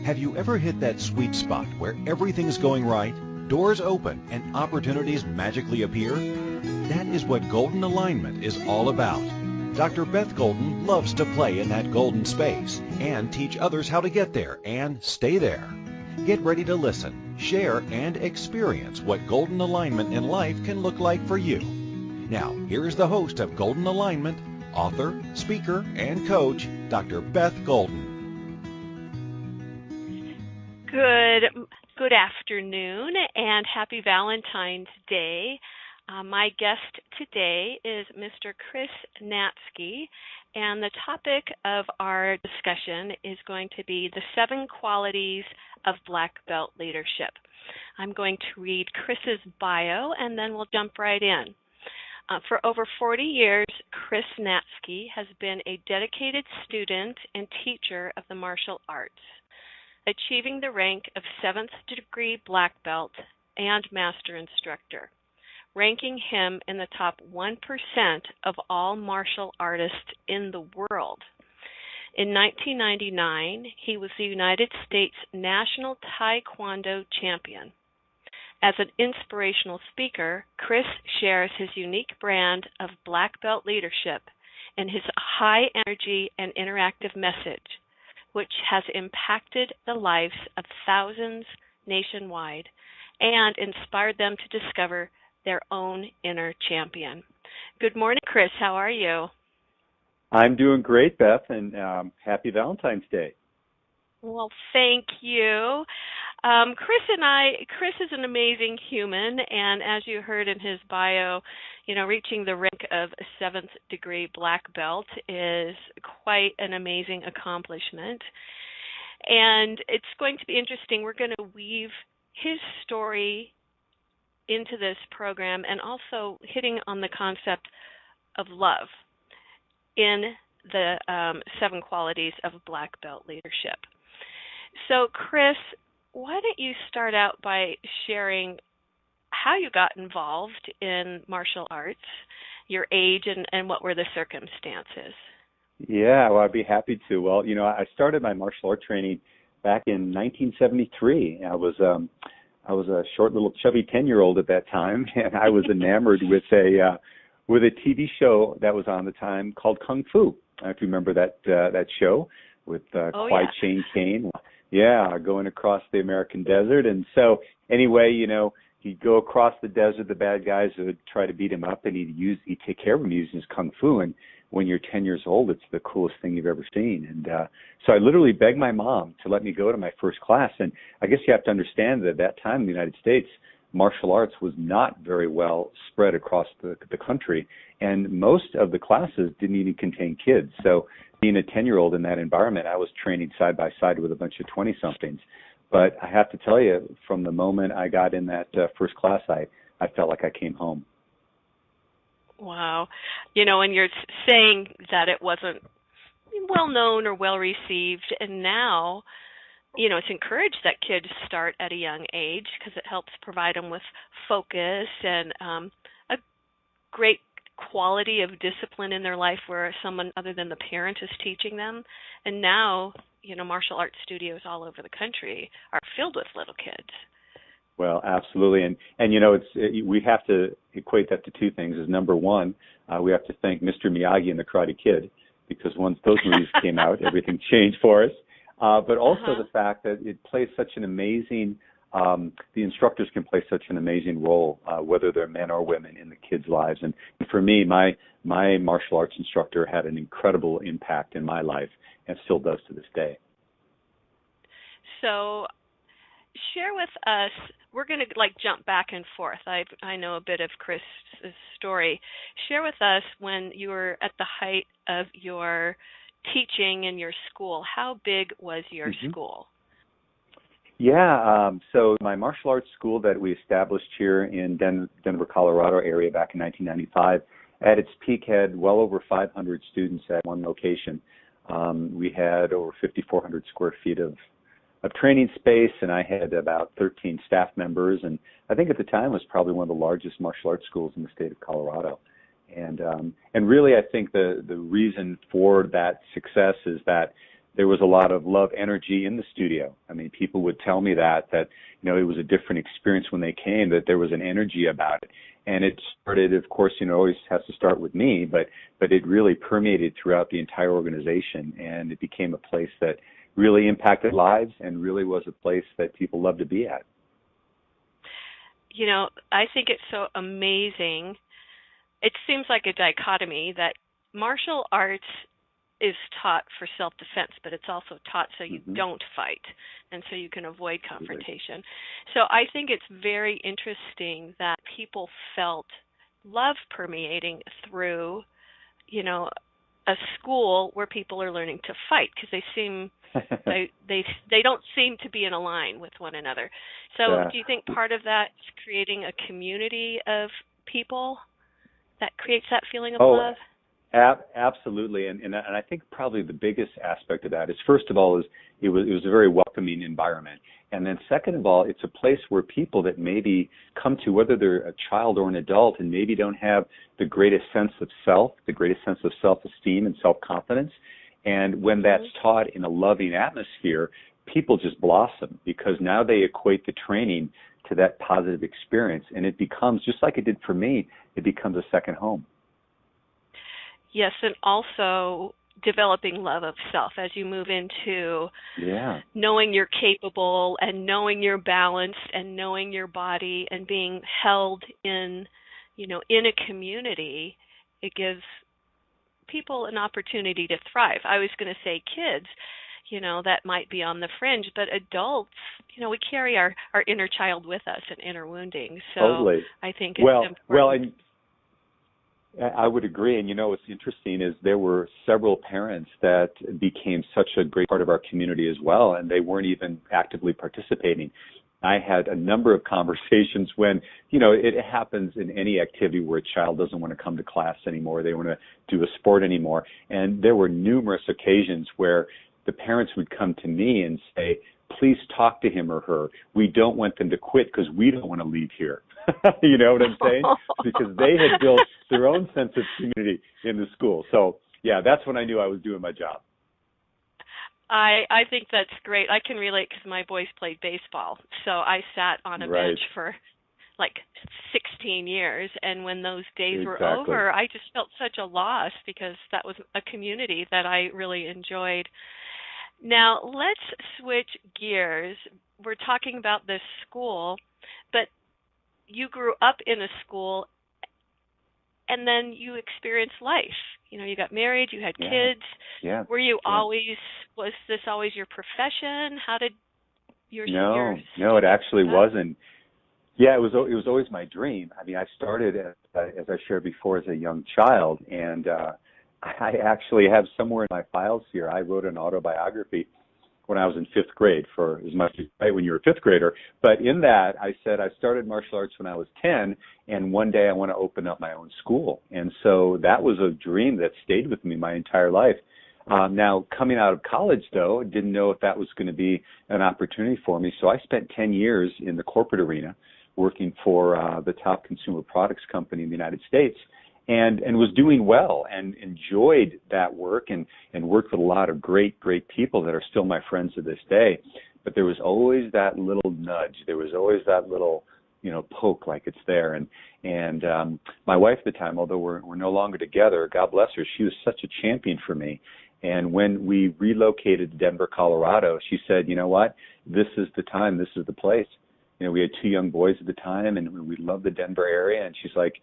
Have you ever hit that sweet spot where everything's going right, doors open, and opportunities magically appear? That is what golden alignment is all about. Dr. Beth Golden loves to play in that golden space and teach others how to get there and stay there. Get ready to listen, share, and experience what golden alignment in life can look like for you. Now, here's the host of Golden Alignment, author, speaker, and coach, Dr. Beth Golden. Good afternoon and happy Valentine's Day. My guest today is Mr. Chris Natzke, and the topic of our discussion is going to be the 7 qualities of black belt leadership. I'm going to read Chris's bio and then we'll jump right in. For over 40 years, Chris Natzke has been a dedicated student and teacher of the martial arts, achieving the rank of 7th degree black belt and master instructor, ranking him in the top 1% of all martial artists in the world. In 1999, he was the United States National Tae Kwon Do champion. As an inspirational speaker, Chris shares his unique brand of black belt leadership and his high energy and interactive message, which has impacted the lives of thousands nationwide and inspired them to discover their own inner champion. Good morning, Chris. How are you? I'm doing great, Beth, and happy Valentine's Day. Well, thank you. Chris is an amazing human, and as you heard in his bio, reaching the rank of 7th degree black belt is quite an amazing accomplishment. And it's going to be interesting. We're going to weave his story into this program and also hitting on the concept of love in the 7 qualities of black belt leadership. So, Chris, why don't you start out by sharing how you got involved in martial arts, your age, and what were the circumstances? Yeah, well, I'd be happy to. Well, I started my martial art training back in 1973. I was a short little chubby 10-year-old at that time, and I was enamored with a TV show that was on the time called Kung Fu. If you remember that show with Kwai Chang Caine. Yeah, going across the American desert. And so anyway, he'd go across the desert, the bad guys would try to beat him up, and he'd take care of him using his Kung Fu. And when you're 10 years old, it's the coolest thing you've ever seen. And so I literally begged my mom to let me go to my first class. And I guess you have to understand that at that time in the United States, martial arts was not very well spread across the country. And most of the classes didn't even contain kids. So being a 10-year-old in that environment, I was training side by side with a bunch of 20-somethings. But I have to tell you, from the moment I got in that first class, I felt like I came home. Wow. And you're saying that it wasn't well known or well received, and now, it's encouraged that kids start at a young age because it helps provide them with focus and a great quality of discipline in their life where someone other than the parent is teaching them. And now, martial arts studios all over the country are filled with little kids. Well, absolutely. And we have to equate that to 2 things. Is number one, we have to thank Mr. Miyagi and the Karate Kid, because once those movies came out, everything changed for us. But also the fact that it plays such an amazing, the instructors can play such an amazing role, whether they're men or women, in the kids' lives. And for me, my martial arts instructor had an incredible impact in my life and still does to this day. So share with us, we're going to jump back and forth. I know a bit of Chris's story. Share with us when you were at the height of your teaching in your school. How big was your school? Yeah, so my martial arts school that we established here in Denver, Colorado area back in 1995, at its peak had well over 500 students at one location. We had over 5,400 square feet of training space, and I had about 13 staff members, and I think at the time it was probably one of the largest martial arts schools in the state of Colorado. And really, I think the reason for that success is that there was a lot of love energy in the studio. I mean, people would tell me that it was a different experience when they came, that there was an energy about it. And it started, of course, always has to start with me, but it really permeated throughout the entire organization, and it became a place that really impacted lives and really was a place that people loved to be at. I think it's so amazing. It seems like a dichotomy that martial arts is taught for self-defense, but it's also taught so you don't fight and so you can avoid confrontation. So I think it's very interesting that people felt love permeating through, a school where people are learning to fight, because they don't seem to be in a line with one another. So do you think part of that is creating a community of people that creates that feeling of love? Absolutely, and I think probably the biggest aspect of that is, first of all, it was a very welcoming environment, and then second of all, it's a place where people that maybe come to, whether they're a child or an adult, and maybe don't have the greatest sense of self, the greatest sense of self-esteem and self-confidence, and when that's taught in a loving atmosphere, people just blossom, because now they equate the training to that positive experience, and it becomes, just like it did for me, it becomes a second home. Yes, and also developing love of self as you move into knowing you're capable and knowing you're balanced and knowing your body and being held in, in a community. It gives people an opportunity to thrive. I was going to say kids, that might be on the fringe, but adults, we carry our inner child with us and inner wounding. So totally. I think it's important. I would agree. And, what's interesting is there were several parents that became such a great part of our community as well, and they weren't even actively participating. I had a number of conversations when, it happens in any activity where a child doesn't want to come to class anymore, they want to do a sport anymore. And there were numerous occasions where the parents would come to me and say, please talk to him or her. We don't want them to quit because we don't want to leave here. You know what I'm saying? Because they had built their own sense of community in the school. So, that's when I knew I was doing my job. I think that's great. I can relate because my boys played baseball. So I sat on a bench for like 16 years. And when those days were over, I just felt such a loss because that was a community that I really enjoyed. Now, let's switch gears. We're talking about this school, but you grew up in a school and then you experienced life. You got married, you had kids. Yeah. Were you was this always your profession? How did your No, it actually wasn't. Yeah, it was always my dream. I mean, I started, as I shared before, as a young child, and I actually have somewhere in my files here, I wrote an autobiography when I was in fifth grade, for as much as right when you're a fifth grader. But in that, I said I started martial arts when I was 10, and one day I want to open up my own school. And so that was a dream that stayed with me my entire life. Now, coming out of college, though, didn't know if that was going to be an opportunity for me. So I spent 10 years in the corporate arena working for the top consumer products company in the United States. And was doing well and enjoyed that work and worked with a lot of great people that are still my friends to this day. But there was always that little nudge. There was always that little, poke, like it's there. And my wife at the time, although we're no longer together, God bless her, she was such a champion for me. And when we relocated to Denver, Colorado, she said, you know what, this is the time, this is the place. We had 2 young boys at the time, and we loved the Denver area. And she's like,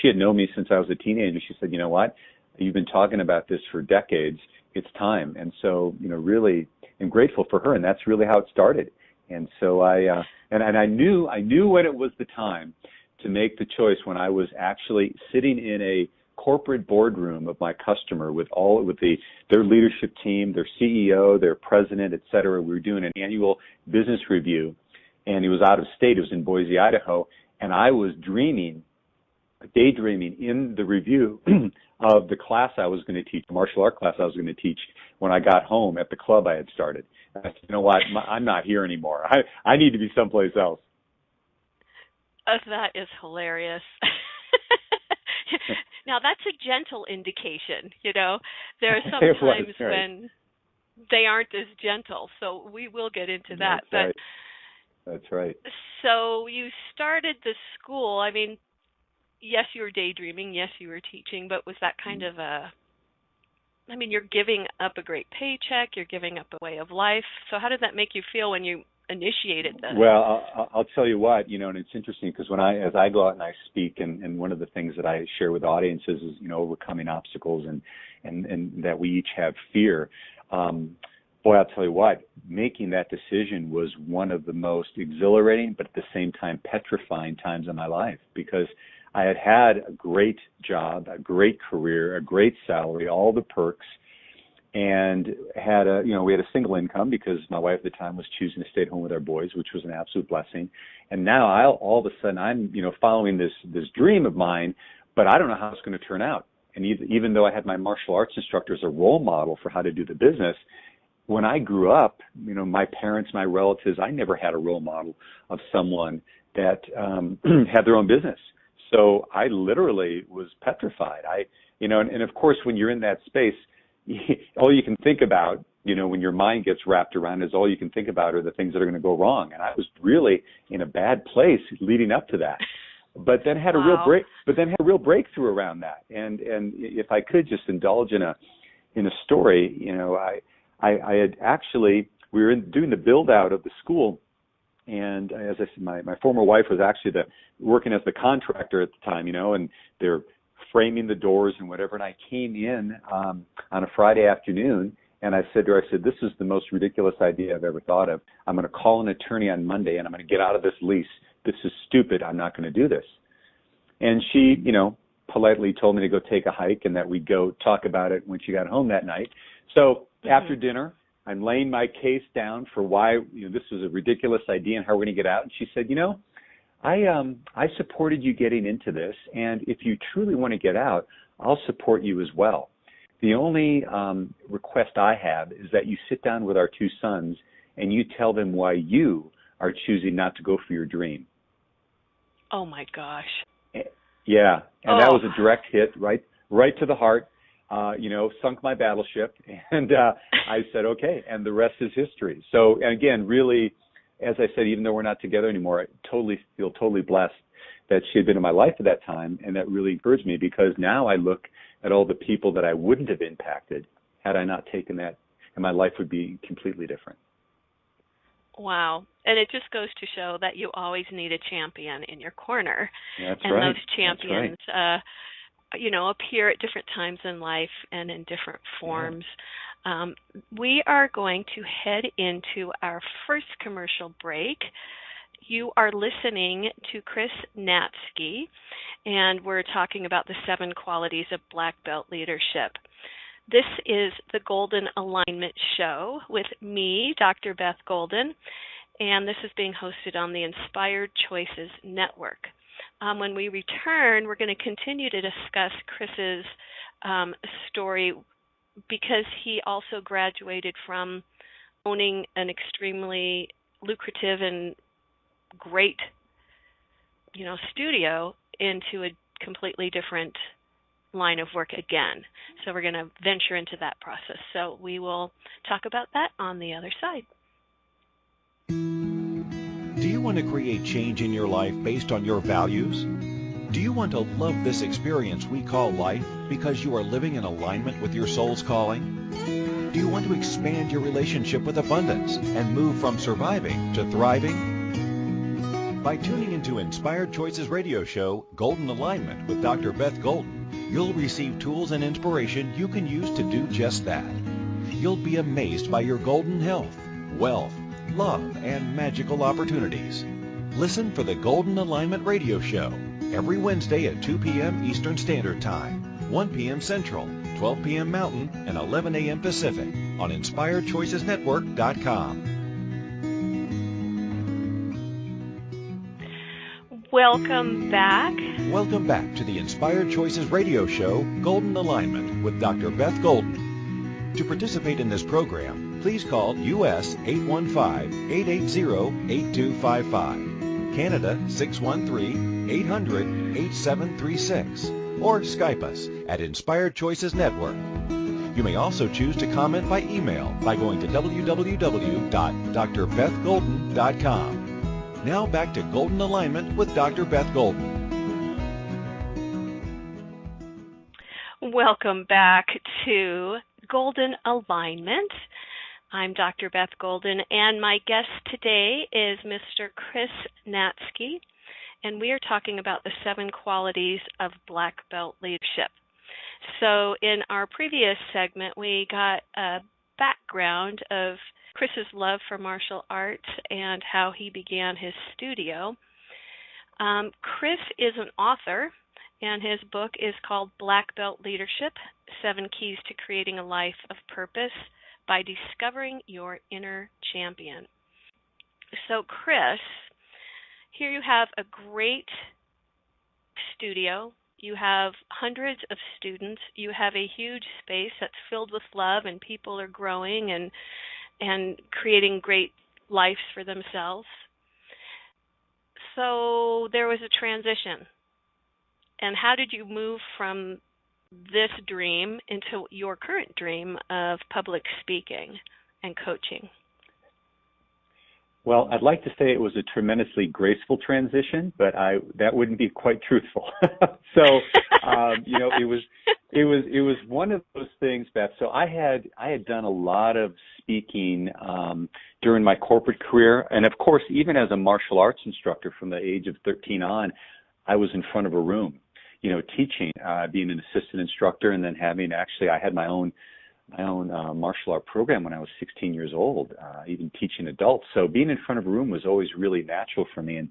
she had known me since I was a teenager. She said, you know what? You've been talking about this for decades. It's time. And so, really am grateful for her. And that's really how it started. And so I knew when it was the time to make the choice, when I was actually sitting in a corporate boardroom of my customer with their leadership team, their CEO, their president, et cetera. We were doing an annual business review. And it was out of state. It was in Boise, Idaho. And I was daydreaming in the review of the class I was going to teach, the martial art class I was going to teach when I got home at the club I had started. And I said, you know what, I'm not here anymore. I need to be someplace else. That is hilarious. Now, that's a gentle indication, There are some times when they aren't as gentle. So we will get into that. That's right. That's right. So you started the school. I mean, yes, you were daydreaming. Yes, you were teaching. But was that kind of I mean, you're giving up a great paycheck. You're giving up a way of life. So how did that make you feel when you initiated this? Well, I'll tell you what, and it's interesting because as I go out and I speak, and one of the things that I share with audiences is, overcoming obstacles and that we each have fear. Boy, I'll tell you what, making that decision was one of the most exhilarating, but at the same time petrifying times in my life, because I had a great job, a great career, a great salary, all the perks, and had we had a single income because my wife at the time was choosing to stay at home with our boys, which was an absolute blessing. And now all of a sudden I'm, following this dream of mine, but I don't know how it's going to turn out. And even though I had my martial arts instructor as a role model for how to do the business, when I grew up, my parents, my relatives, I never had a role model of someone that had their own business. So I literally was petrified. And of course, when you're in that space, all you can think about, when your mind gets wrapped around is all you can think about are the things that are going to go wrong. And I was really in a bad place leading up to that. But then had a real breakthrough around that. And if I could just indulge in a story, I had actually, we were doing the build out of the school. And as I said, my former wife was actually working as the contractor at the time, and they're framing the doors and whatever. And I came in on a Friday afternoon, and I said to her, this is the most ridiculous idea I've ever thought of. I'm going to call an attorney on Monday, and I'm going to get out of this lease. This is stupid. I'm not going to do this. And she, politely told me to go take a hike and that we'd go talk about it when she got home that night. So after dinner, I'm laying my case down for why this was a ridiculous idea and how we're going to get out. And she said, I supported you getting into this, and if you truly want to get out, I'll support you as well. The only request I have is that you sit down with our two sons and you tell them why you are choosing not to go for your dream. Oh my gosh. Yeah, and that was a direct hit right to the heart. Sunk my battleship, and I said, okay, and the rest is history. So, and again, really, as I said, even though we're not together anymore, I feel totally blessed that she had been in my life at that time, and that really encouraged me, because now I look at all the people that I wouldn't have impacted had I not taken that, and my life would be completely different. Wow. And it just goes to show that you always need a champion in your corner. That's and right. Those champions, appear at different times in life and in different forms. Yeah. We are going to head into our first commercial break. You are listening to Chris Natzke, and we're talking about the 7 qualities of black belt leadership. This is the Golden Alignment Show with me, Dr. Beth Golden, and this is being hosted on the Inspired Choices Network. When we return, we're going to continue to discuss Chris's story, because he also graduated from owning an extremely lucrative and great, studio into a completely different line of work again. So we're going to venture into that process. So we will talk about that on the other side. Do you want to create change in your life based on your values? Do you want to love this experience we call life because you are living in alignment with your soul's calling? Do you want to expand your relationship with abundance and move from surviving to thriving? By tuning into Inspired Choices radio show, Golden Alignment with Dr. Beth Golden, you'll receive tools and inspiration you can use to do just that. You'll be amazed by your golden health, wealth, love, and magical opportunities. Listen for the Golden Alignment radio show every Wednesday at 2 p.m. Eastern Standard Time, 1 p.m. Central, 12 p.m. Mountain, and 11 a.m. Pacific on InspiredChoicesNetwork.com. Welcome back. Welcome back to the Inspired Choices radio show, Golden Alignment with Dr. Beth Golden. To participate in this program, please call U.S. 815-880-8255, Canada 613-800-8736, or Skype us at Inspired Choices Network. You may also choose to comment by email by going to www.drbethgolden.com. Now back to Golden Alignment with Dr. Beth Golden. Welcome back to Golden Alignment. I'm Dr. Beth Golden, and my guest today is Mr. Chris Natzke, and we are talking about the 7 qualities of black belt leadership. So in our previous segment, we got a background of Chris's love for martial arts and how he began his studio. Chris is an author, and his book is called Black Belt Leadership, 7 Keys to Creating a Life of Purpose by Discovering Your Inner Champion. So Chris, here you have a great studio. You have hundreds of students. You have a huge space that's filled with love, and people are growing and creating great lives for themselves. So there was a transition. And how did you move from this dream into your current dream of public speaking and coaching? Well, I'd like to say it was a tremendously graceful transition, but that wouldn't be quite truthful. So, it was one of those things, Beth. So I had done a lot of speaking during my corporate career, and of course, even as a martial arts instructor from the age of 13 on, I was in front of a room, teaching, being an assistant instructor, and then I had my own martial art program when I was 16 years old, even teaching adults. So being in front of a room was always really natural for me. And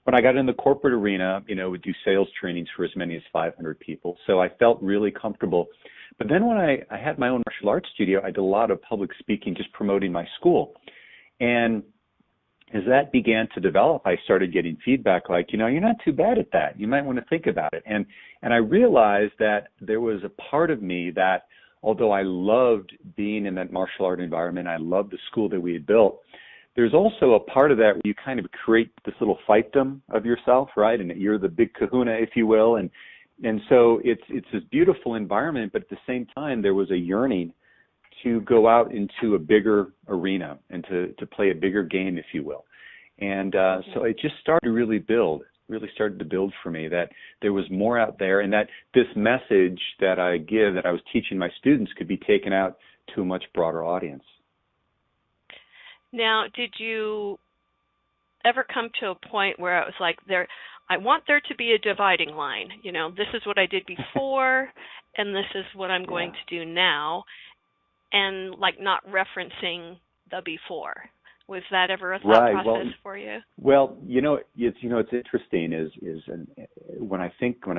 when I got in the corporate arena, would do sales trainings for as many as 500 people. So I felt really comfortable. But then when I had my own martial arts studio, I did a lot of public speaking, just promoting my school. And as that began to develop, I started getting feedback like, you're not too bad at that. You might want to think about it. And I realized that there was a part of me that, although I loved being in that martial art environment, I loved the school that we had built, there's also a part of that where you kind of create this little fiefdom of yourself, right? And you're the big kahuna, if you will. And so it's this beautiful environment, but at the same time, there was a yearning to go out into a bigger arena and to play a bigger game, if you will. And so it just started to really started to build for me that there was more out there, and that this message that I was teaching my students could be taken out to a much broader audience. Now, did you ever come to a point where it was like, I want there to be a dividing line, this is what I did before and this is what I'm going to do now, and like not referencing the before? Was that ever a thought process for you? Well, it's interesting is when I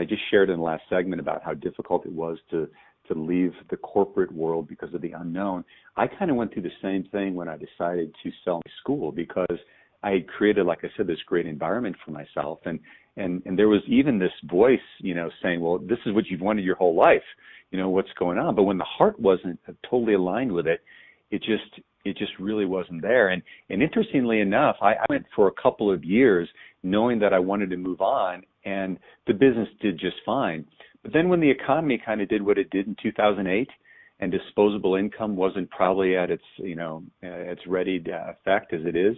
just shared in the last segment about how difficult it was to leave the corporate world because of the unknown, I kind of went through the same thing when I decided to sell my school, because I had created, like I said, this great environment for myself, and there was even this voice, saying, well, this is what you've wanted your whole life, what's going on? But when the heart wasn't totally aligned with it, it just really wasn't there. And interestingly enough, I went for a couple of years knowing that I wanted to move on, and the business did just fine. But then when the economy kind of did what it did in 2008, and disposable income wasn't probably at its ready effect as it is,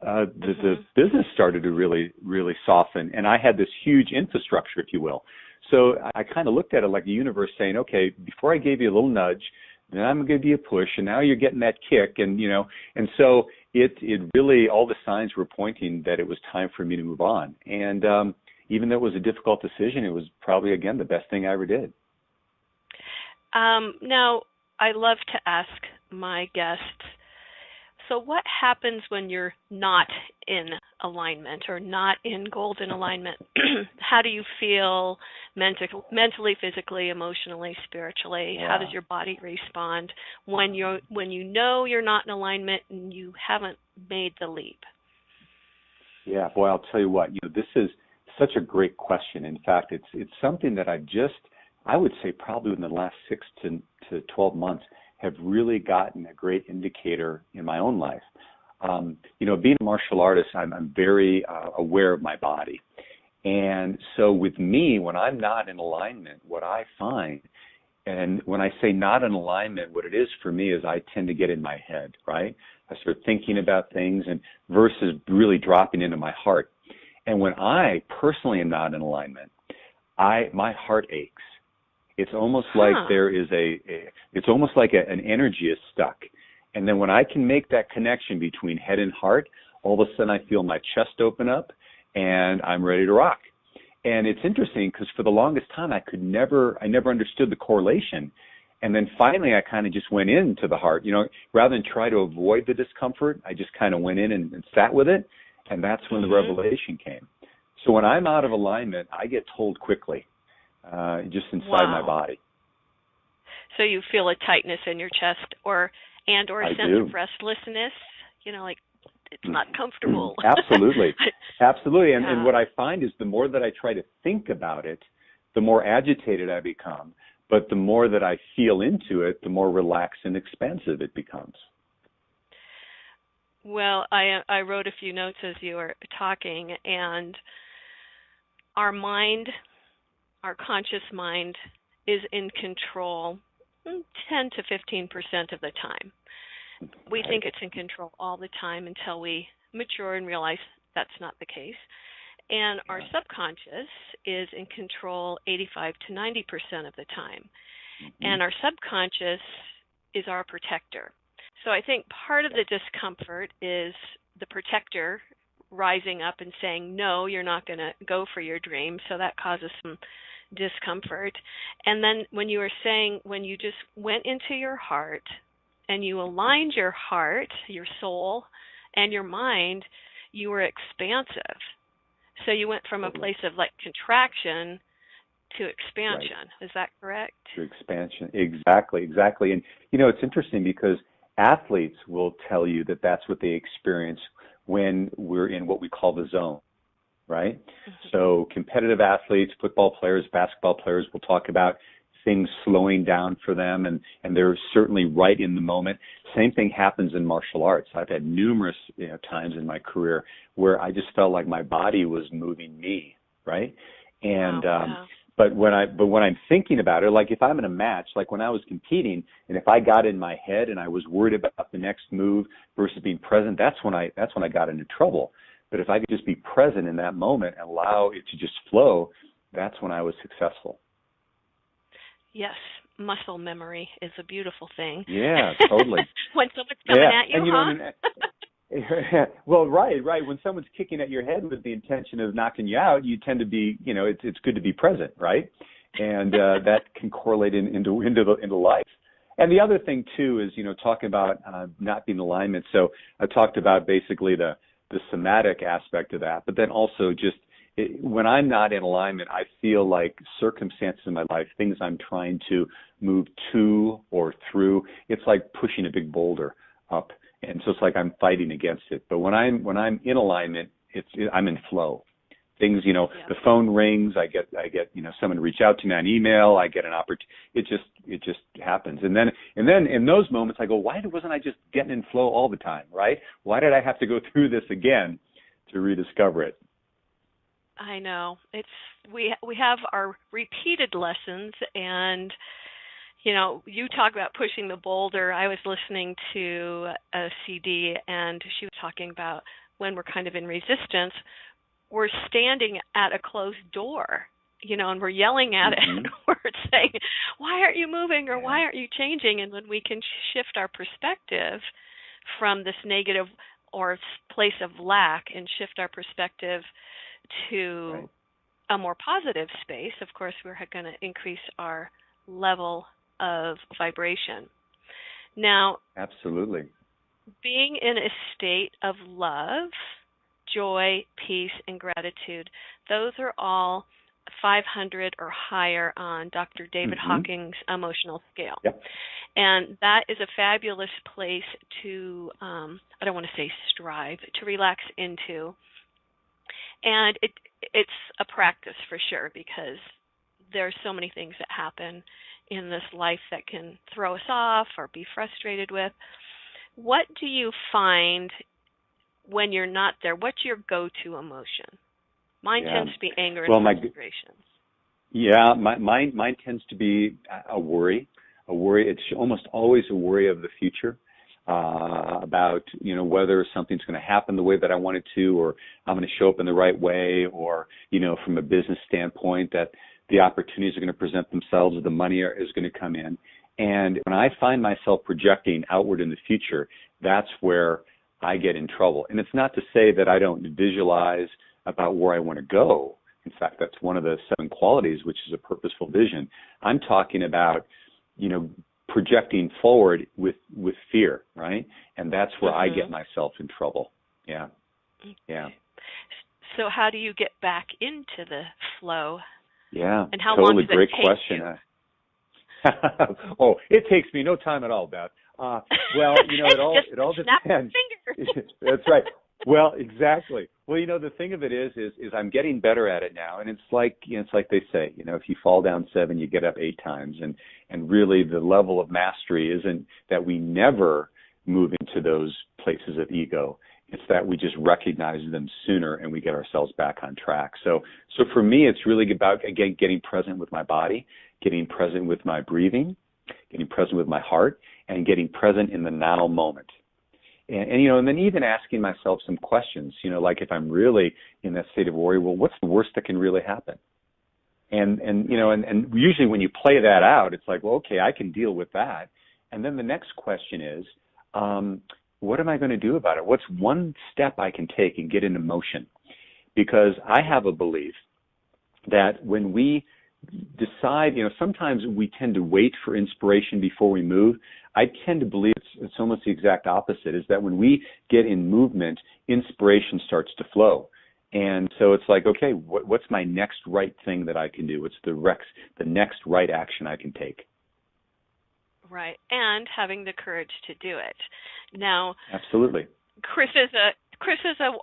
the business started to really, really soften. And I had this huge infrastructure, if you will. So I kind of looked at it like the universe saying, okay, before I gave you a little nudge, then I'm going to give you a push, and now you're getting that kick, and so it really, all the signs were pointing that it was time for me to move on. And even though it was a difficult decision, it was probably, again, the best thing I ever did. Now, I love to ask my guests, so what happens when you're not in alignment or not in golden alignment? How do you feel mentally, physically, emotionally, spiritually? Yeah. How does your body respond when you know you're not in alignment and you haven't made the leap? Yeah, boy, I'll tell you what, this is such a great question. In fact, it's something that I would say probably in the last 6 to 12 months have really gotten a great indicator in my own life. Being a martial artist, I'm very aware of my body. And so with me, when I'm not in alignment, what I find And when I say not in alignment, what it is for me is I tend to get in my head, right? I start thinking about things and versus really dropping into my heart. And when I personally am not in alignment, my heart aches. It's almost like there is it's almost like an energy is stuck. And then when I can make that connection between head and heart, all of a sudden I feel my chest open up and I'm ready to rock. And it's interesting because for the longest time I never understood the correlation. And then finally I kind of just went into the heart, rather than try to avoid the discomfort, I just kind of went in and sat with it. And that's when the revelation came. So when I'm out of alignment, I get told quickly, just inside my body. So you feel a tightness in your chest or a sense of restlessness, like it's not comfortable. Absolutely. Absolutely. And what I find is the more that I try to think about it, the more agitated I become. But the more that I feel into it, the more relaxed and expansive it becomes. Well, I wrote a few notes as you were talking, and our mind, our conscious mind, is in control 10 to 15% of the time. We think it's in control all the time until we mature and realize that's not the case. And our subconscious is in control 85 to 90% of the time. And our subconscious is our protector. So I think part of the discomfort is the protector rising up and saying, no, you're not going to go for your dream. So that causes some discomfort. And then when you were saying, when you just went into your heart and you aligned your heart, your soul, and your mind, you were expansive. So you went from a place of like contraction to expansion. Right. Is that correct? To expansion. Exactly. And, it's interesting because athletes will tell you that that's what they experience when we're in what we call the zone, right? So competitive athletes, football players, basketball players will talk about things slowing down for them, and they're certainly right in the moment. Same thing happens in martial arts. I've had numerous times in my career where I just felt like my body was moving me, right? And but when I'm thinking about it, like if I'm in a match, like when I was competing, and if I got in my head and I was worried about the next move versus being present, that's when I got into trouble. But if I could just be present in that moment and allow it to just flow, that's when I was successful. Yes, muscle memory is a beautiful thing. Yeah, totally. When someone's coming at you, Well, right. When someone's kicking at your head with the intention of knocking you out, you tend to be, it's good to be present, right? And that can correlate into life. And the other thing too is, talking about not being in alignment. So I talked about basically the somatic aspect of that, but then also just when I'm not in alignment, I feel like circumstances in my life, things I'm trying to move to or through, it's like pushing a big boulder up. And so it's like I'm fighting against it. But when I'm in alignment, I'm in flow. Things, the phone rings, I get someone reach out to me on email, I get an opportunity. It just happens. And then in those moments I go, why wasn't I just getting in flow all the time, right? Why did I have to go through this again to rediscover it? I know. We have our repeated lessons, and you talk about pushing the boulder. I was listening to a CD, and she was talking about when we're kind of in resistance, we're standing at a closed door, and we're yelling at it. We're saying, why aren't you moving, or why aren't you changing? And when we can shift our perspective from this negative or place of lack and shift our perspective to a more positive space, of course, we're going to increase our level of vibration. Now, absolutely, being in a state of love, joy, peace, and gratitude, those are all 500 or higher on Dr. David Hawking's emotional scale. Yep. And that is a fabulous place to, I don't want to say strive, to relax into. And it's a practice for sure, because there are so many things that happen in this life that can throw us off or be frustrated with. What do you find when you're not there? What's your go-to emotion? Mine tends to be anger and frustration. Yeah, mine tends to be a worry. A worry. It's almost always a worry of the future, about whether something's going to happen the way that I want it to, or I'm going to show up in the right way, or from a business standpoint that the opportunities are going to present themselves, or the money is going to come in. And when I find myself projecting outward in the future, that's where I get in trouble. And it's not to say that I don't visualize about where I want to go. In fact, that's one of the 7 qualities, which is a purposeful vision. I'm talking about, projecting forward with fear, right? And that's where I get myself in trouble. Yeah. Yeah. So how do you get back into the flow? Yeah. And how totally long does great it take question. you? Oh, it takes me no time at all, Beth. Well, it all depends. That's right. Well, exactly. Well, the thing of it is I'm getting better at it now, and it's like they say, if you fall down 7, you get up 8 times, and really the level of mastery isn't that we never move into those places of ego. It's that we just recognize them sooner and we get ourselves back on track. So for me, it's really about, again, getting present with my body, getting present with my breathing, getting present with my heart, and getting present in the now moment. And then even asking myself some questions, like if I'm really in that state of worry, well, what's the worst that can really happen? And usually when you play that out, it's like, well, okay, I can deal with that. And then the next question is, what am I going to do about it? What's one step I can take and get into motion? Because I have a belief that when we decide, sometimes we tend to wait for inspiration before we move. I tend to believe it's almost the exact opposite, is that when we get in movement, inspiration starts to flow. And so it's like, okay, what's my next right thing that I can do? What's the next right action I can take? Right, and having the courage to do it. Now, absolutely. Chris is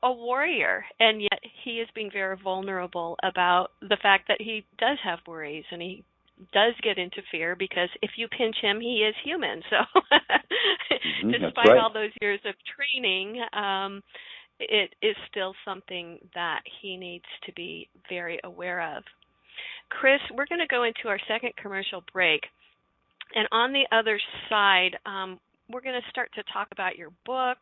a warrior, and yet he is being very vulnerable about the fact that he does have worries, and he does get into fear, because if you pinch him, he is human. So despite all those years of training, it is still something that he needs to be very aware of. Chris, we're going to go into our second commercial break. And on the other side, we're going to start to talk about your book.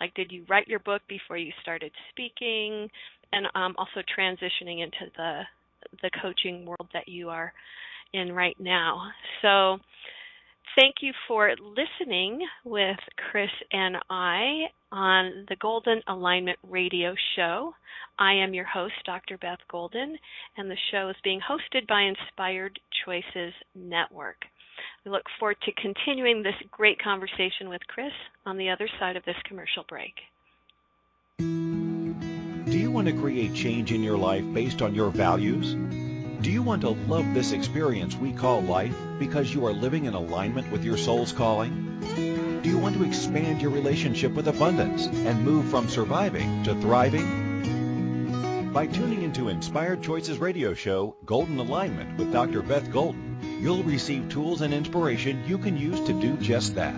Like, did you write your book before you started speaking? And also transitioning into the coaching world that you are in right now. So thank you for listening with Chris and I on the Golden Alignment Radio Show. I am your host, Dr. Beth Golden, and the show is being hosted by Inspired Choices Network. We look forward to continuing this great conversation with Chris on the other side of this commercial break. Do you want to create change in your life based on your values? Do you want to love this experience we call life because you are living in alignment with your soul's calling? Do you want to expand your relationship with abundance and move from surviving to thriving? By tuning into Inspired Choices Radio Show, Golden Alignment with Dr. Beth Golden, you'll receive tools and inspiration you can use to do just that.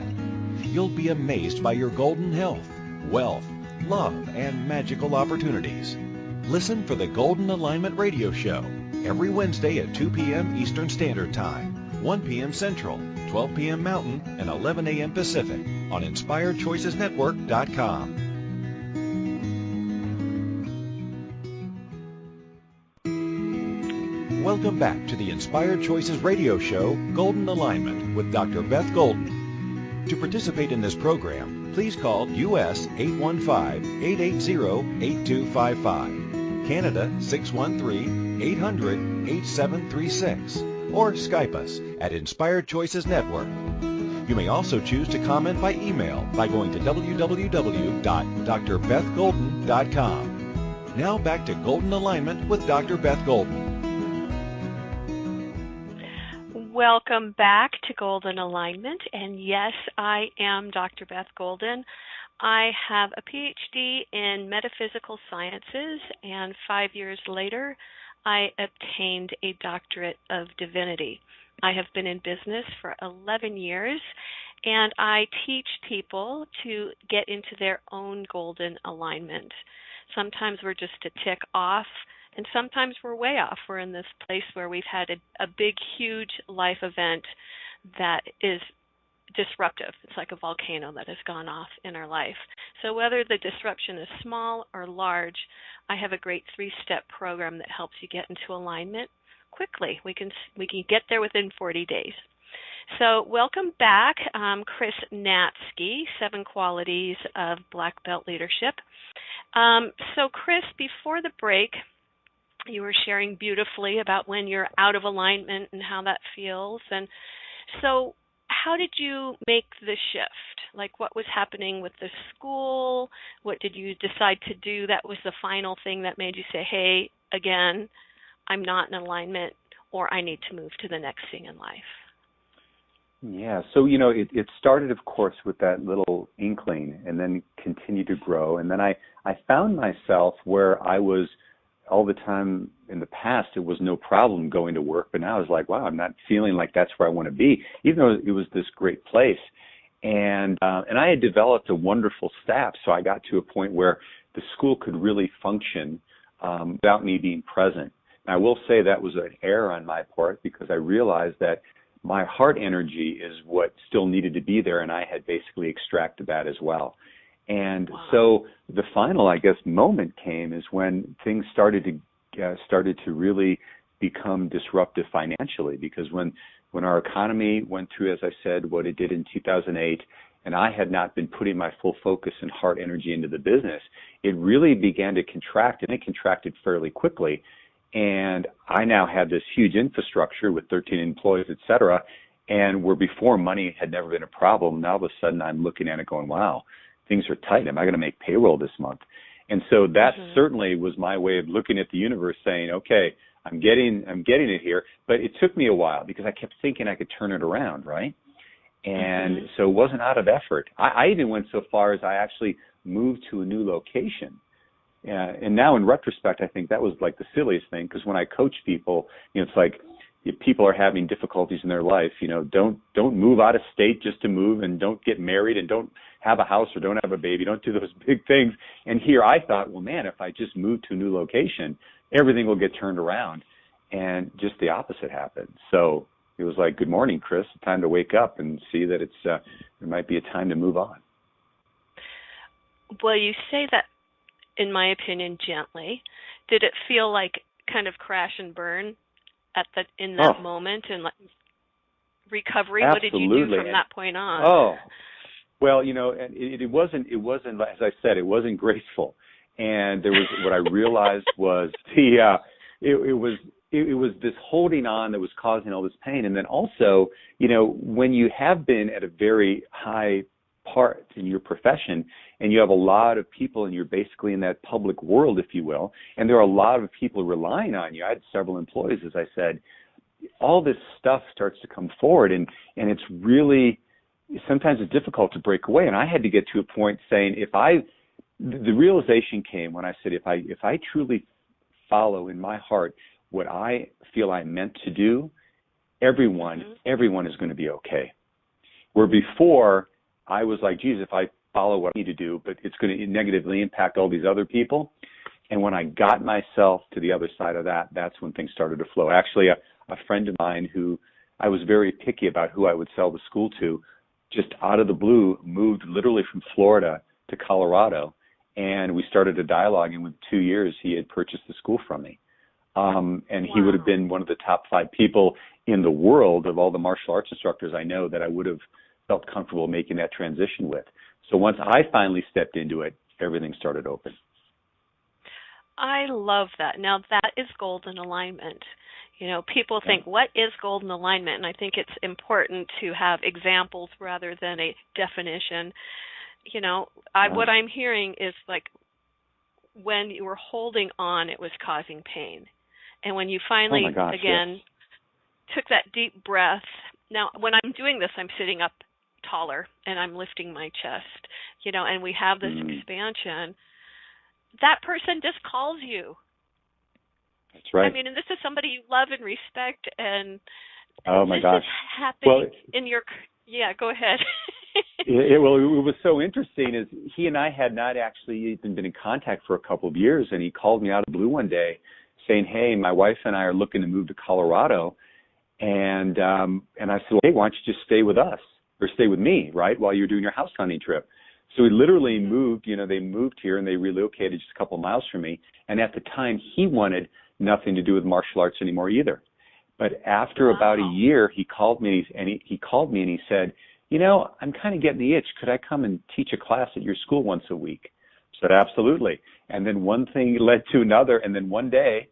You'll be amazed by your golden health, wealth, love, and magical opportunities. Listen for the Golden Alignment Radio Show every Wednesday at 2 p.m. Eastern Standard Time, 1 p.m. Central, 12 p.m. Mountain, and 11 a.m. Pacific on InspiredChoicesNetwork.com. Welcome back to the Inspired Choices Radio Show, Golden Alignment with Dr. Beth Golden. To participate in this program, please call U.S. 815-880-8255, Canada 613-800-8736, or Skype us at Inspired Choices Network. You may also choose to comment by email by going to www.drbethgolden.com. Now back to Golden Alignment with Dr. Beth Golden. Welcome back to Golden Alignment, and yes, I am Dr. Beth Golden. I have a PhD in metaphysical sciences, and 5 years later, I obtained a doctorate of divinity. I have been in business for 11 years, and I teach people to get into their own golden alignment. Sometimes we're just to tick off And sometimes we're way off. We're in this place where we've had a big, huge life event that is disruptive. It's like a volcano that has gone off in our life. So whether the disruption is small or large, I have a great 3-step program that helps you get into alignment quickly. We can get there within 40 days. So welcome back, Chris Natzke, 7 Qualities of Black Belt Leadership. So Chris, before the break, you were sharing beautifully about when you're out of alignment and how that feels. And so how did you make the shift? Like, what was happening with the school? What did you decide to do that was the final thing that made you say, hey, again, I'm not in alignment, or I need to move to the next thing in life? Yeah, so, it started, of course, with that little inkling and then continued to grow. And then I found myself where I was all the time in the past, it was no problem going to work. But now I was like, wow, I'm not feeling like that's where I want to be, even though it was this great place. And I had developed a wonderful staff, so I got to a point where the school could really function without me being present. And I will say that was an error on my part, because I realized that my heart energy is what still needed to be there, and I had basically extracted that as well. And so the final, I guess, moment came is when things started to really become disruptive financially, because when our economy went through, as I said, what it did in 2008, and I had not been putting my full focus and heart energy into the business, it really began to contract, and it contracted fairly quickly. And I now had this huge infrastructure with 13 employees, et cetera, and where before money had never been a problem, now all of a sudden I'm looking at it going, wow, things are tight. Am I going to make payroll this month? And so that certainly was my way of looking at the universe, saying, okay, I'm getting it here. But it took me a while, because I kept thinking I could turn it around, right? And so it wasn't out of effort. I even went so far as I actually moved to a new location. And now in retrospect, I think that was like the silliest thing, because when I coach people, it's like, if people are having difficulties in their life, don't move out of state just to move, and don't get married, and don't have a house, or don't have a baby. Don't do those big things. And here I thought, well, man, if I just move to a new location, everything will get turned around. And just the opposite happened. So it was like, good morning, Chris. Time to wake up and see that there might be a time to move on. Well, you say that, in my opinion, gently. Did it feel like kind of crash and burn in that moment, and like recovery? Absolutely. What did you do from that point on? Oh, well, it wasn't, as I said, it wasn't graceful. And there was, what I realized was it was this holding on that was causing all this pain. And then also, when you have been at a very high part in your profession, and you have a lot of people, and you're basically in that public world, if you will, and there are a lot of people relying on you. I had several employees, as I said. All this stuff starts to come forward, and it's really, sometimes it's difficult to break away. And I had to get to a point saying, the realization came when I said, if I truly follow in my heart what I feel I'm meant to do, everyone is going to be okay. Where before, I was like, geez, if I follow what I need to do, but it's going to negatively impact all these other people. And when I got myself to the other side of that, that's when things started to flow. Actually, a friend of mine who I was very picky about who I would sell the school to, just out of the blue, moved literally from Florida to Colorado. And we started a dialogue, and within 2 years, he had purchased the school from me. And he would have been one of the top 5 people in the world of all the martial arts instructors I know that I would have felt comfortable making that transition with. So once I finally stepped into it, everything started open. I love that. Now, that is golden alignment. People think, what is golden alignment? And I think it's important to have examples rather than a definition. What I'm hearing is like, when you were holding on, it was causing pain. And when you finally, took that deep breath. Now, when I'm doing this, I'm sitting up taller, and I'm lifting my chest, and we have this expansion. That person just calls you. That's right. I mean, and this is somebody you love and respect, and oh my gosh, is happening in your. Yeah, go ahead. it was so interesting. Is he and I had not actually even been in contact for a couple of years, and he called me out of the blue one day, saying, hey, my wife and I are looking to move to Colorado. And I said, well, hey, why don't you just stay with us or stay with me, right, while you're doing your house hunting trip? So we literally moved, they moved here and they relocated just a couple of miles from me. And at the time, he wanted nothing to do with martial arts anymore either. But after about a year, he called me and he said, I'm kind of getting the itch. Could I come and teach a class at your school once a week? I said, absolutely. And then one thing led to another. And then one day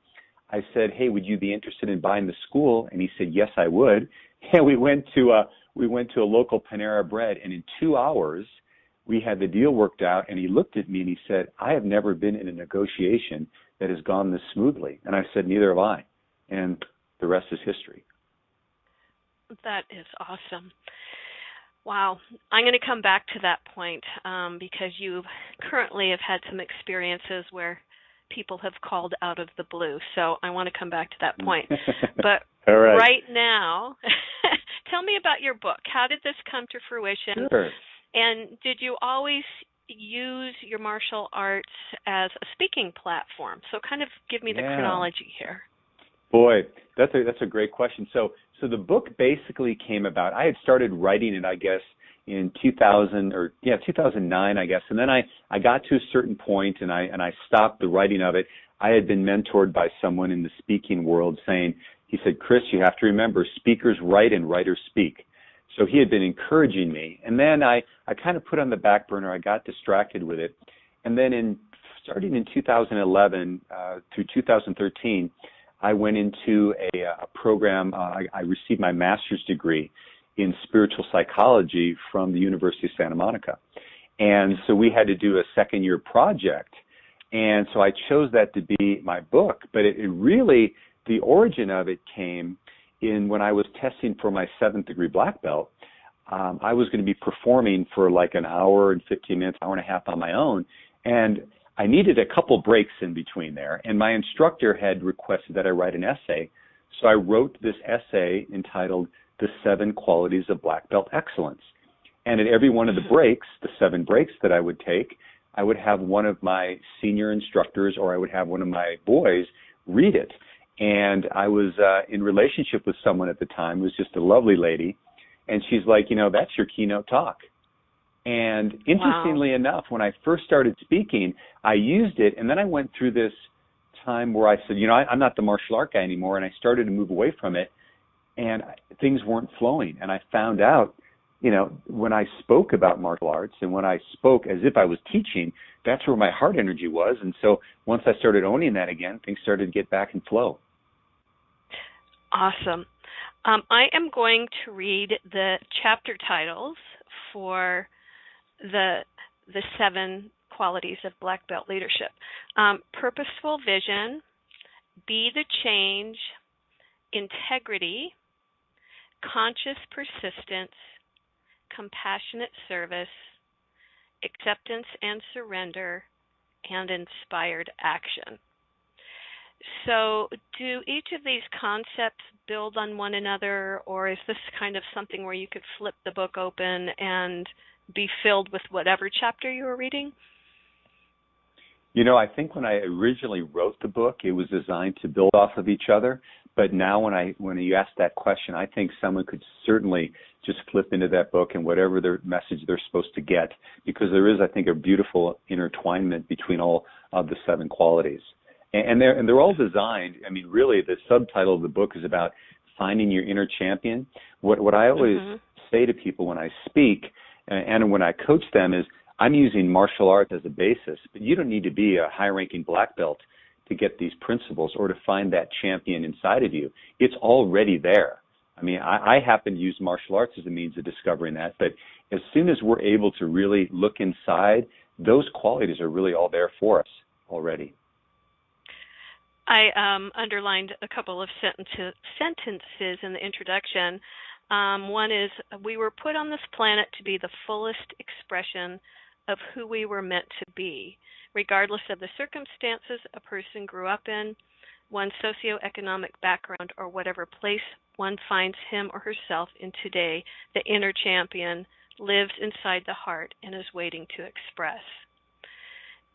I said, hey, would you be interested in buying the school? And he said, yes, I would. And we went to a local Panera Bread, and in 2 hours we had the deal worked out. And he looked at me and he said, I have never been in a negotiation that has gone this smoothly. And I said, neither have I. And the rest is history. That is awesome. Wow. I'm going to come back to that point because you currently have had some experiences where people have called out of the blue. So I want to come back to that point. But right now, tell me about your book. How did this come to fruition? Sure. And did you always use your martial arts as a speaking platform? So kind of give me the chronology here. Boy, that's a great question. So the book basically came about. I had started writing it, I guess, in 2009, I guess. And then I got to a certain point and I stopped the writing of it. I had been mentored by someone in the speaking world he said, Chris, you have to remember, speakers write and writers speak. So he had been encouraging me. And then I kind of put on the back burner. I got distracted with it. And then starting in 2011 through 2013, I went into a program. I received my master's degree in spiritual psychology from the University of Santa Monica. And so we had to do a second-year project. And so I chose that to be my book. But it really, the origin of it came in when I was testing for my 7th degree black belt. I was going to be performing for like an hour and 15 minutes, hour and a half on my own. And I needed a couple breaks in between there, and my instructor had requested that I write an essay. So I wrote this essay entitled The 7 Qualities of Black Belt Excellence. And at every one of the breaks, the 7 breaks that I would take, I would have one of my senior instructors or I would have one of my boys read it. And I was in relationship with someone at the time who was just a lovely lady, and she's like, that's your keynote talk. And interestingly enough, when I first started speaking, I used it, and then I went through this time where I said, I'm not the martial art guy anymore, and I started to move away from it, and things weren't flowing. And I found out, when I spoke about martial arts and when I spoke as if I was teaching, that's where my heart energy was. And so once I started owning that again, things started to get back in flow. Awesome. I am going to read the chapter titles for the 7 qualities of black belt leadership. Purposeful vision, be the change, integrity, conscious persistence, compassionate service, acceptance and surrender, and inspired action. So do each of these concepts build on one another, or is this kind of something where you could flip the book open and be filled with whatever chapter you were reading? I think when I originally wrote the book, it was designed to build off of each other. But now when you ask that question, I think someone could certainly just flip into that book and whatever their message they're supposed to get, because there is, I think, a beautiful intertwinement between all of the 7 qualities. And they're all designed. I mean, really, the subtitle of the book is about finding your inner champion. What I always say to people when I speak and when I coach them is, I'm using martial arts as a basis, but you don't need to be a high-ranking black belt to get these principles or to find that champion inside of you. It's already there. I mean, I happen to use martial arts as a means of discovering that, but as soon as we're able to really look inside, those qualities are really all there for us already. I underlined a couple of sentences in the introduction. One is, we were put on this planet to be the fullest expression of who we were meant to be, regardless of the circumstances a person grew up in, one's socioeconomic background, or whatever place one finds him or herself in today. The inner champion lives inside the heart and is waiting to express.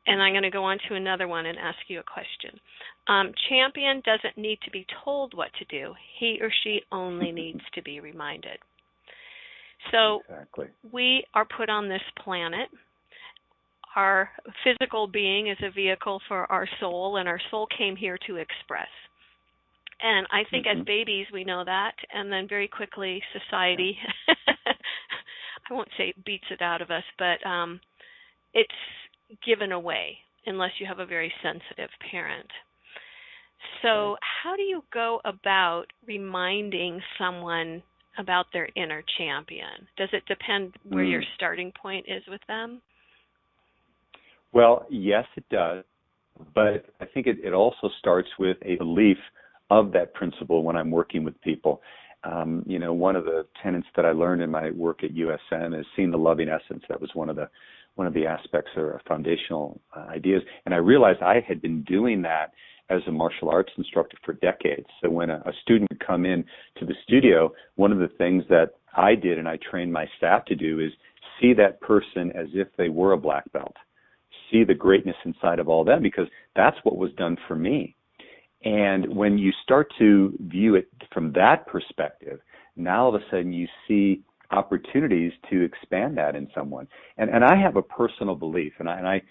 And I'm going to go on to another one and ask you a question. Champion doesn't need to be told what to do. He or she only needs to be reminded. So exactly. We are put on this planet. Our physical being is a vehicle for our soul, and our soul came here to express. And I think as babies we know that, and then very quickly society, I won't say it beats it out of us, but it's given away unless you have a very sensitive parent. So how do you go about reminding someone about their inner champion? Does it depend where your starting point is with them? Well, yes, it does. But I think it also starts with a belief of that principle when I'm working with people. One of the tenets that I learned in my work at USN is seeing the loving essence. That was one of the aspects or foundational ideas. And I realized I had been doing that as a martial arts instructor for decades. So when a student would come in to the studio, one of the things that I did and I trained my staff to do is see that person as if they were a black belt. See the greatness inside of all them, because that's what was done for me. And when you start to view it from that perspective, now all of a sudden you see opportunities to expand that in someone. And I have a personal belief, and I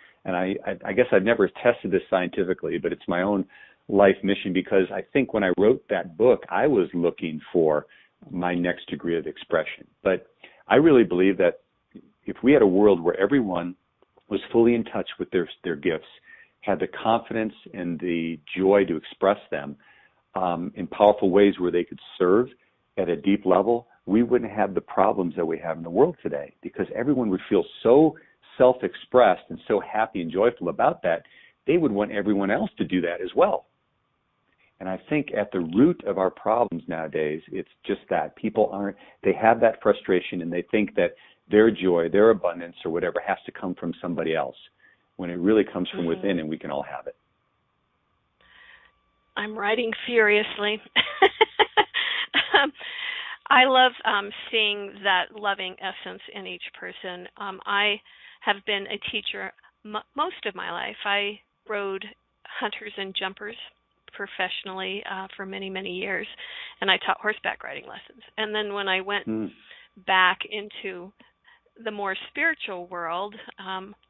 guess I've never tested this scientifically, but it's my own life mission, because I think when I wrote that book, I was looking for my next degree of expression. But I really believe that if we had a world where everyone was fully in touch with their gifts, had the confidence and the joy to express them in powerful ways where they could serve at a deep level, we wouldn't have the problems that we have in the world today, because everyone would feel so self-expressed and so happy and joyful about that, they would want everyone else to do that as well. And I think at the root of our problems nowadays, it's just that. They have that frustration and they think that their joy, their abundance, or whatever has to come from somebody else, when it really comes from within and we can all have it. I'm writing furiously. I love seeing that loving essence in each person. I have been a teacher most of my life. I rode hunters and jumpers professionally for many, many years, and I taught horseback riding lessons. And then when I went back into the more spiritual world,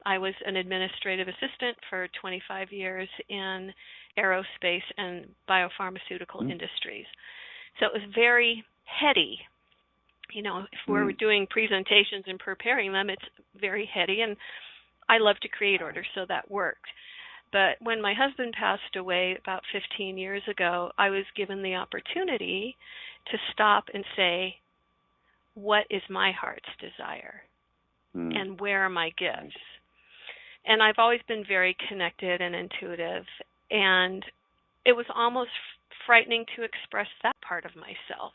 I was an administrative assistant for 25 years in aerospace and biopharmaceutical industries. So it was very heady. If we're doing presentations and preparing them, it's very heady, and I love to create order, so that worked. But when my husband passed away about 15 years ago, I was given the opportunity to stop and say, what is my heart's desire? And where are my gifts? And I've always been very connected and intuitive, and it was almost frightening to express that part of myself,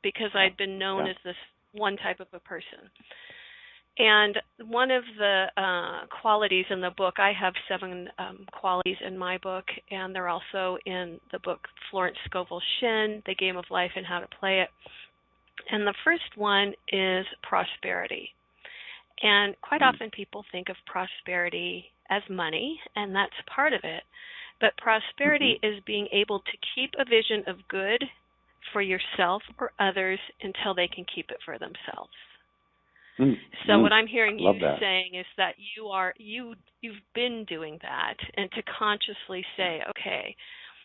because I'd been known as this one type of a person. And one of the qualities in the book, I have 7 qualities in my book, and they're also in the book Florence Scovel Shinn, The Game of Life and How to Play It. And the first one is prosperity. And quite often people think of prosperity as money, and that's part of it. But prosperity is being able to keep a vision of good for yourself or others until they can keep it for themselves. So what I'm hearing you saying is that you've been doing that, and to consciously say, okay,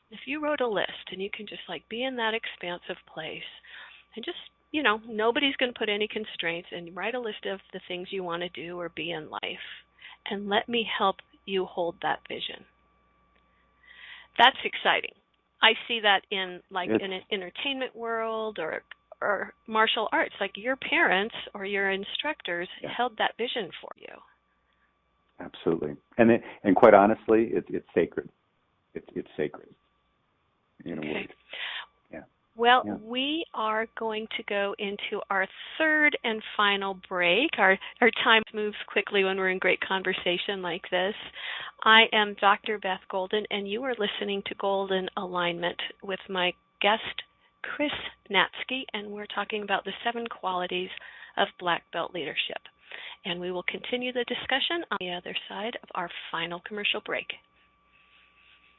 if you wrote a list and you can just be in that expansive place and just, nobody's going to put any constraints, and write a list of the things you want to do or be in life, and let me help you hold that vision. That's exciting. I see that in in an entertainment world or martial arts. Like your parents or your instructors held that vision for you. Absolutely, and quite honestly, it's sacred. It's sacred. In a word. Well, we are going to go into our third and final break. Our time moves quickly when we're in great conversation like this. I am Dr. Beth Golden, and you are listening to Golden Alignment with my guest, Chris Natzke, and we're talking about the 7 qualities of black belt leadership. and we will continue the discussion on the other side of our final commercial break.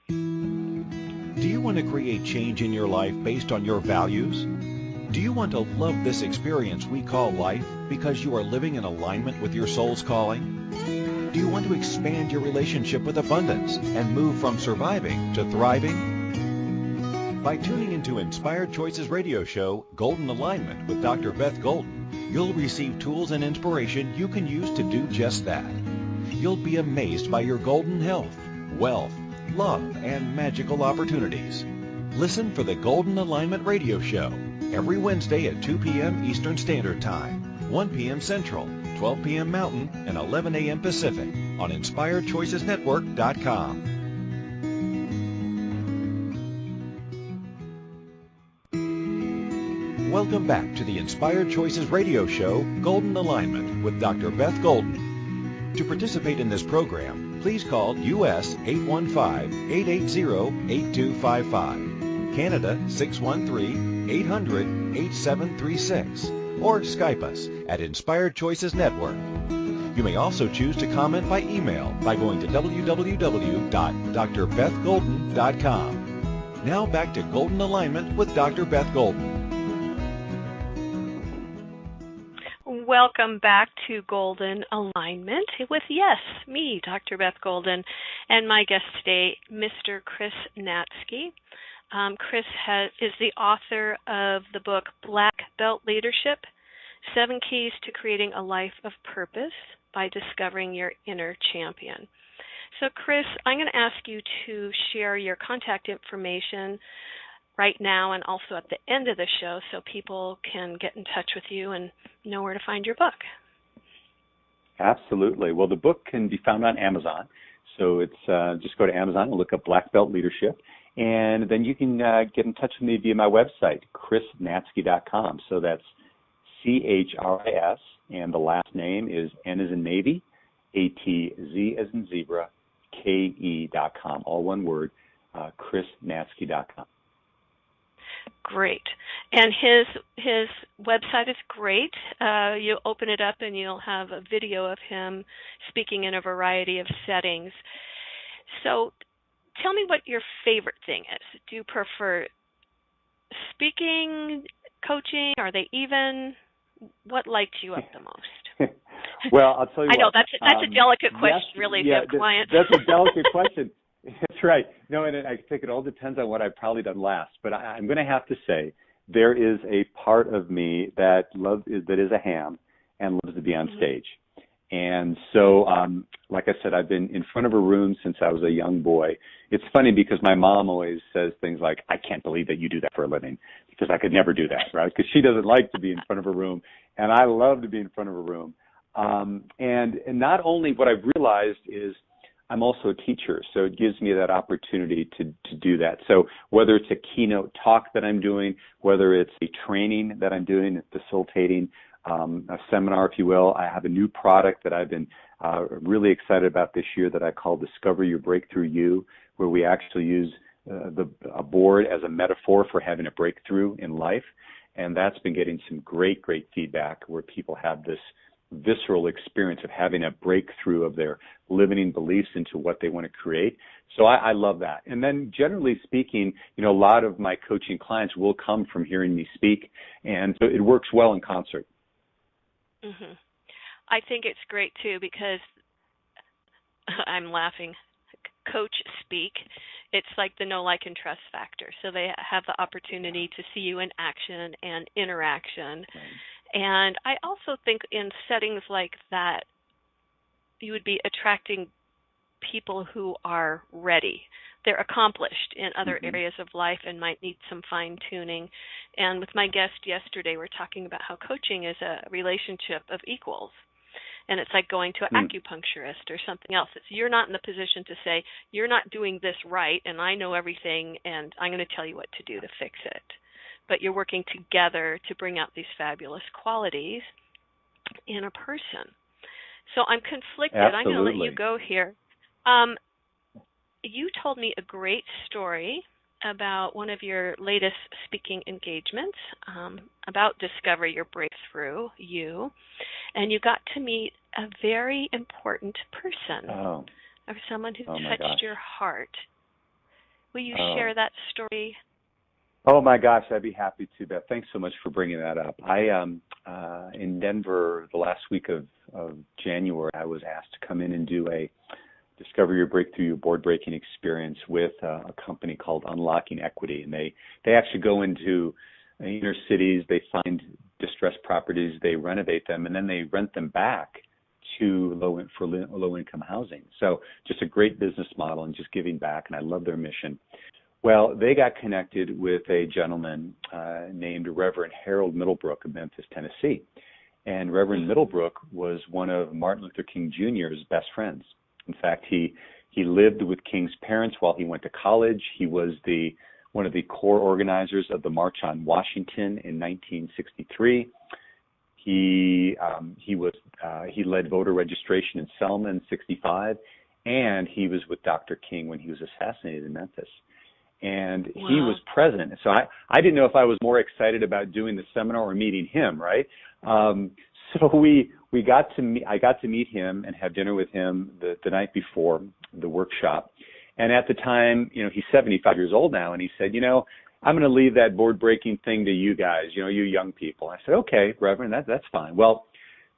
Do you want to create change in your life based on your values? Do you want to love this experience we call life because you are living in alignment with your soul's calling? Do you want to expand your relationship with abundance and move from surviving to thriving? By tuning into Inspired Choices radio show, Golden Alignment with Dr. Beth Golden, you'll receive tools and inspiration you can use to do just that. You'll be amazed by your golden health, wealth, love, and magical opportunities. Listen for the Golden Alignment radio show every Wednesday at 2 p.m. Eastern Standard Time, 1 p.m. Central, 12 p.m. Mountain, and 11 a.m. Pacific on InspiredChoicesNetwork.com. Welcome back to the Inspired Choices radio show, Golden Alignment with Dr. Beth Golden. To participate in this program, please call U.S. 815-880-8255, Canada 613-800-8736, or Skype us at Inspired Choices Network. You may also choose to comment by email by going to www.drbethgolden.com. Now back to Golden Alignment with Dr. Beth Golden. Welcome back to Golden Alignment with, yes, me, Dr. Beth Golden, and my guest today, Mr. Chris Natzke. Chris is the author of the book Black Belt Leadership, 7 Keys to Creating a Life of Purpose by Discovering Your Inner Champion. So, Chris, I'm going to ask you to share your contact information right now and also at the end of the show so people can get in touch with you and know where to find your book. Absolutely. Well, the book can be found on Amazon. So it's just go to Amazon and look up Black Belt Leadership. And then you can get in touch with me via my website, ChrisNatzke.com. So that's CHRIS, and the last name is N as in Navy, ATZ as in Zebra, KE.com. All one word, ChrisNatzke.com. Great. And his website is great. You open it up and you'll have a video of him speaking in a variety of settings. So tell me what your favorite thing is. Do you prefer speaking, coaching? Are they even? What lights you up the most? Well, I'll tell you I know what. That's a delicate question, yes, really, yeah, if you have clients. That's a delicate question. That's right. No, and I think it all depends on what I've probably done last. But I'm going to have to say there is a part of me that is a ham and loves to be on stage. And so, like I said, I've been in front of a room since I was a young boy. It's funny because my mom always says things like, I can't believe that you do that for a living, because I could never do that, right? Because she doesn't like to be in front of a room, and I love to be in front of a room. And not only what I've realized is I'm also a teacher, so it gives me that opportunity to do that. So whether it's a keynote talk that I'm doing, whether it's a training that I'm doing and facilitating, a seminar, if you will, I have a new product that I've been really excited about this year that I call Discover Your Breakthrough You, where we actually use a board as a metaphor for having a breakthrough in life. And that's been getting some great feedback where people have this visceral experience of having a breakthrough of their limiting beliefs into what they want to create. So I love that. And then generally speaking, a lot of my coaching clients will come from hearing me speak, and so it works well in concert. Mm-hmm. I think it's great too because I'm laughing. Coach speak. It's like the know, like, and trust factor. So they have the opportunity to see you in action and interaction. Right. And I also think in settings like that, you would be attracting people who are ready. They're accomplished in other areas of life and might need some fine-tuning. And with my guest yesterday, we're talking about how coaching is a relationship of equals. And it's like going to an acupuncturist or something else. You're not in the position to say, you're not doing this right, and I know everything, and I'm going to tell you what to do to fix it. But you're working together to bring out these fabulous qualities in a person. So I'm conflicted. Absolutely. I'm going to let you go here. You told me a great story about one of your latest speaking engagements, about Discover Your Breakthrough You, and you got to meet a very important person, Oh. or someone who My touched gosh. your heart. Will you share that story? Oh my gosh, I'd be happy to, Beth. Thanks so much for bringing that up. I in Denver the last week of January, I was asked to come in and do a Discover Your Breakthrough, Your Board Breaking experience with a company called Unlocking Equity, and they actually go into inner cities, they find distressed properties, they renovate them, and then they rent them back to low income housing. So just a great business model and just giving back, and I love their mission. Well, they got connected with a gentleman named Reverend Harold Middlebrook of Memphis, Tennessee. And Reverend Middlebrook was one of Martin Luther King Jr.'s best friends. In fact, he lived with King's parents while he went to college. He was one of the core organizers of the March on Washington in 1963. He led voter registration in Selma in 65, and he was with Dr. King when he was assassinated in Memphis. And he was present. So I didn't know if I was more excited about doing the seminar or meeting him, right? So I got to meet him and have dinner with him the night before the workshop. And at the time, he's 75 years old now, and he said, I'm going to leave that board breaking thing to you guys, you young people. I said, okay, Reverend, that's fine. Well,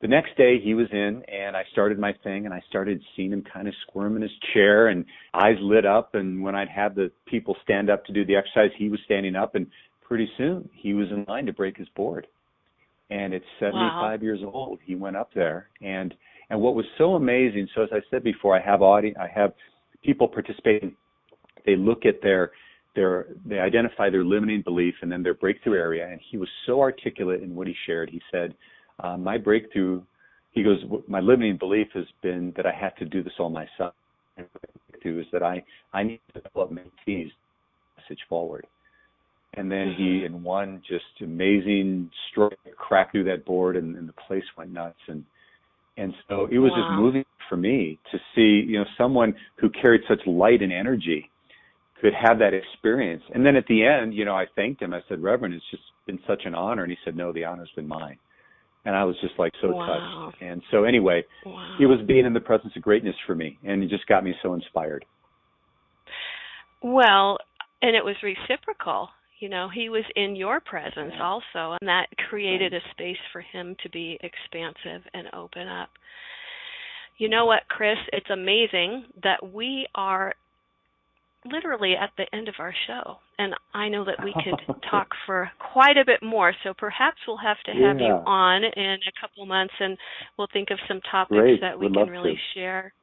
the next day he was in, and I started my thing, and I started seeing him kind of squirm in his chair, and eyes lit up. And when I'd have the people stand up to do the exercise, he was standing up, and pretty soon he was in line to break his board. And at 75 years old, he went up there. And what was so amazing, so as I said before, I have people participating. They look at they identify their limiting belief and then their breakthrough area. And he was so articulate in what he shared. He said, my breakthrough, he goes, my limiting belief has been that I have to do this all myself. And my breakthrough is that I need to develop mentees message forward. And then he, in one just amazing stroke, cracked through that board, and the place went nuts. And so it was just moving for me to see, someone who carried such light and energy could have that experience. And then at the end, I thanked him. I said, Reverend, it's just been such an honor. And he said, no, the honor's been mine. And I was just like so touched. And so anyway, it was being in the presence of greatness for me, and it just got me so inspired. Well, and it was reciprocal. He was in your presence also, and that created a space for him to be expansive and open up. You know what, Chris? It's amazing that we are literally at the end of our show, and I know that we could talk for quite a bit more, so perhaps we'll have to have you on in a couple months, and we'll think of some topics that we can really share.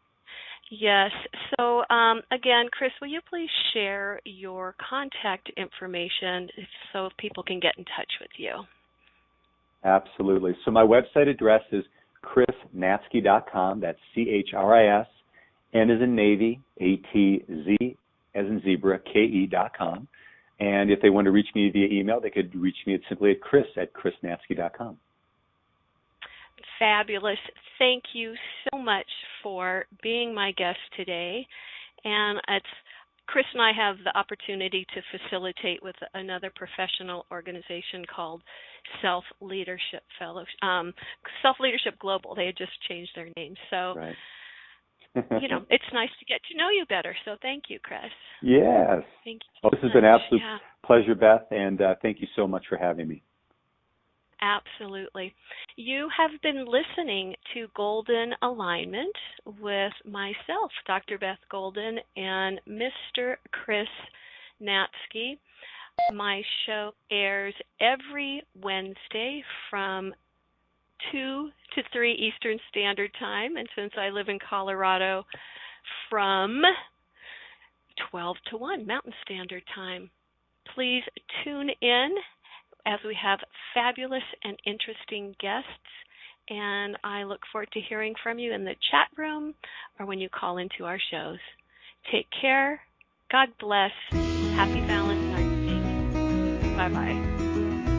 Yes. So, again, Chris, will you please share your contact information so people can get in touch with you? Absolutely. So my website address is ChrisNatzke.com. That's CHRIS, N as in Navy, ATZ as in zebra, KE.com. And if they want to reach me via email, they could reach me simply at chris@ChrisNatzke.com. Fabulous. Thank you so much for being my guest today. And Chris and I have the opportunity to facilitate with another professional organization called Self-Leadership Self-Leadership Global. They had just changed their name. So, it's nice to get to know you better. So thank you, Chris. Yes. Thank you. Well, this has been an absolute pleasure, Beth, and thank you so much for having me. Absolutely. You have been listening to Golden Alignment with myself, Dr. Beth Golden, and Mr. Chris Natzke. My show airs every Wednesday from 2 to 3 Eastern Standard Time, and since I live in Colorado, from 12 to 1 Mountain Standard Time. Please tune in as we have fabulous and interesting guests, and I look forward to hearing from you in the chat room or when you call into our shows. Take care. God bless. Happy Valentine's Day. Bye-bye.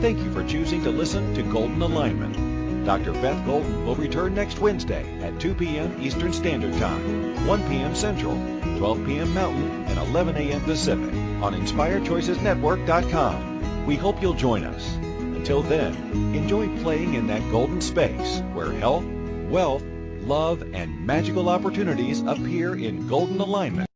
Thank you for choosing to listen to Golden Alignment. Dr. Beth Golden will return next Wednesday at 2 p.m. Eastern Standard Time, 1 p.m. Central, 12 p.m. Mountain, and 11 a.m. Pacific on InspiredChoicesNetwork.com. We hope you'll join us. Until then, enjoy playing in that golden space where health, wealth, love, and magical opportunities appear in golden alignment.